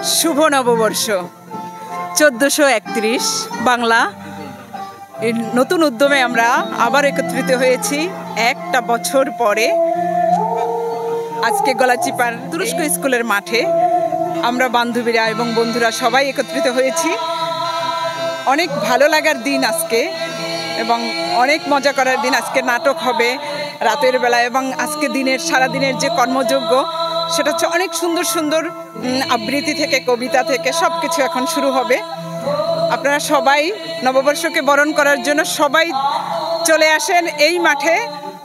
শুভ নববর্ষ 1431 বাংলা এই নতুন উদ্যমে আমরা আবার একত্রিত হয়েছি একটা বছর পরে। আজকে গলাচিপার তুরস্ক স্কুলের মাঠে আমরা বান্ধবীরা এবং বন্ধুরা সবাই একত্রিত হয়েছি। অনেক ভালো লাগার দিন আজকে এবং অনেক মজা করার দিন। আজকে নাটক হবে রাতের বেলা এবং আজকে দিনের সারাদিনের যে কর্মযজ্ঞ সেটা হচ্ছে অনেক সুন্দর সুন্দর আবৃত্তি থেকে কবিতা থেকে সব কিছু এখন শুরু হবে। আপনারা সবাই নববর্ষকে বরণ করার জন্য সবাই চলে আসেন এই মাঠে।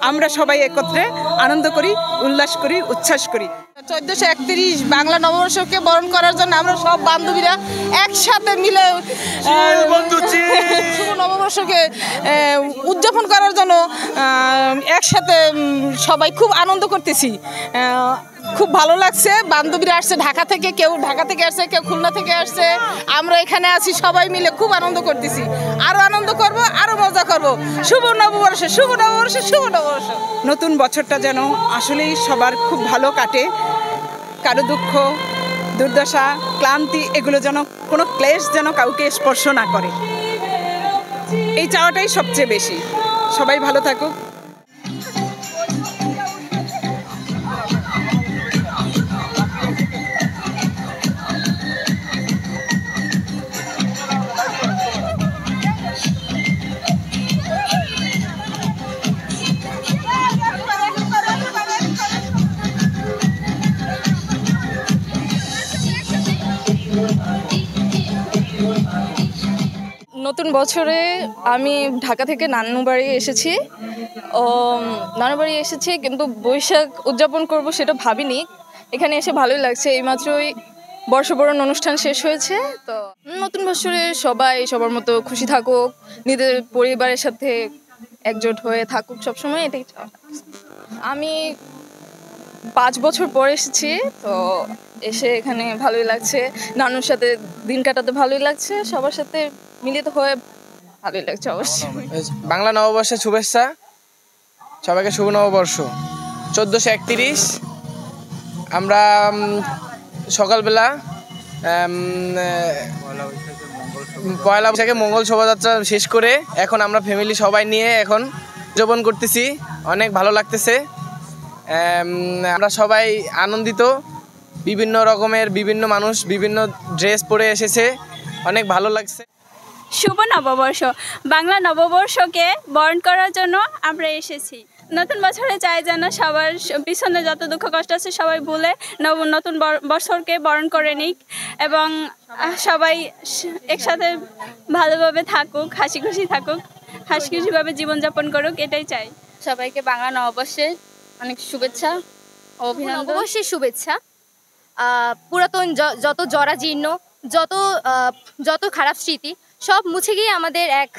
আমরা সবাই একত্রে আনন্দ করি, উল্লাস করি, উচ্ছ্বাস করি। 1431 বাংলা নববর্ষকে বরণ করার জন্য আমরা সব বান্ধবীরা একসাথে মিলে শুভ নববর্ষকে উদযাপন করার জন্য একসাথে সবাই খুব আনন্দ করতেছি। খুব ভালো লাগছে। বান্ধবীরা আসছে ঢাকা থেকে, কেউ ঢাকা থেকে আসছে, কেউ খুলনা থেকে আসছে। আমরা এখানে আছি, সবাই মিলে খুব আনন্দ করতেছি। আরো আনন্দ করব, আরো মজা করব। শুভ নববর্ষ, শুভ নববর্ষ, শুভ নববর্ষ। নতুন বছরটা যেন আসলেই সবার খুব ভালো কাটে। কারো দুঃখ, দুর্দশা, ক্লান্তি এগুলো যেন কোনো ক্লেশ যেন কাউকে স্পর্শ না করে, এই চাওয়াটাই সবচেয়ে বেশি। সবাই ভালো থাকুক। নতুন বছরে আমি ঢাকা থেকে নানুবাড়ি এসেছি। নানুবাড়ি এসেছি কিন্তু বৈশাখ উদযাপন করব সেটা ভাবিনি। এখানে এসে ভালোই লাগছে। এইমাত্রই বর্ষবরণ অনুষ্ঠান শেষ হয়েছে। তো নতুন বছরে সবাই সবার মতো খুশি থাকুক, নিজের পরিবারের সাথে একজোট হয়ে থাকুক সবসময়, এটাই। আমি 5 বছর পর এসেছি, তো এসে এখানে ভালোই লাগছে। নানুর সাথে দিন কাটাতে ভালোই লাগছে, সবার সাথে মিলিত হয়ে ভালোই লাগছে অবশ্যই। বাংলা নববর্ষের শুভেচ্ছা সবাইকে। শুভ নববর্ষ 1431। আমরা সকালবেলা পয়লা বৈশাখে মঙ্গল শোভাযাত্রা শেষ করে এখন আমরা ফ্যামিলি সবাই নিয়ে এখন উদযাপন করতেছি। অনেক ভালো লাগতেছে। আমরা সবাই আনন্দিত। বিভিন্ন রকমের বিভিন্ন মানুষ বিভিন্ন ড্রেস পরে এসেছে, অনেক ভালো লাগছে। শুভ নববর্ষ বাংলা নববর্ষকে বরণ করার জন্য আমরা এসেছি। নতুন বছরে চাই যেন সবার পিছনে যত দুঃখ কষ্ট আছে সবাই ভুলে নতুন বছরকে বরণ করে নিক এবং সবাই একসাথে ভালোভাবে থাকুক, হাসি খুশি থাকুক, হাসি খুশিভাবে জীবনযাপন করুক, এটাই চাই। সবাইকে বাংলা নববর্ষের অনেক শুভেচ্ছা, অভিনন্দন। নববর্ষের শুভেচ্ছা। পুরাতন যত জরাজীর্ণ, যত খারাপ স্মৃতি সব মুছে গিয়ে আমাদের এক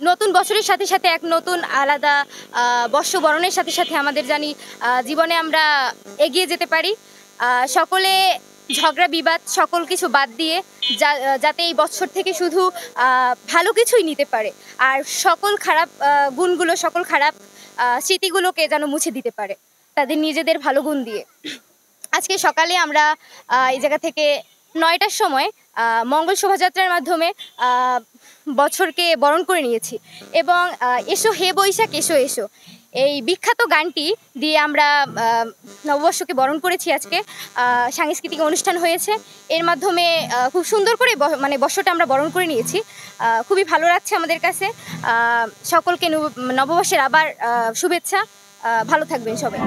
নতুন বছরের সাথে সাথে এক নতুন আলাদা বর্ষবরণের সাথে সাথে আমাদের জানি জীবনে আমরা এগিয়ে যেতে পারি। সকলে ঝগড়া বিবাদ সকল কিছু বাদ দিয়ে যাতে এই বছর থেকে শুধু ভালো কিছুই নিতে পারে, আর সকল খারাপ গুণগুলো, সকল খারাপ স্মৃতিগুলোকে যেন মুছে দিতে পারে তাদের নিজেদের ভালো গুণ দিয়ে। আজকে সকালে আমরা এই জায়গা থেকে 9টার সময় মঙ্গল শোভাযাত্রার মাধ্যমে বছরকে বরণ করে নিয়েছি এবং এসো হে বৈশাখ এসো এসো এই বিখ্যাত গানটি দিয়ে আমরা নববর্ষকে বরণ করেছি। আজকে সাংস্কৃতিক অনুষ্ঠান হয়েছে, এর মাধ্যমে খুব সুন্দর করে মানে বর্ষটা আমরা বরণ করে নিয়েছি। খুবই ভালো লাগছে আমাদের কাছে। সকলকে নববর্ষের আবার শুভেচ্ছা। ভালো থাকবেন সবাই।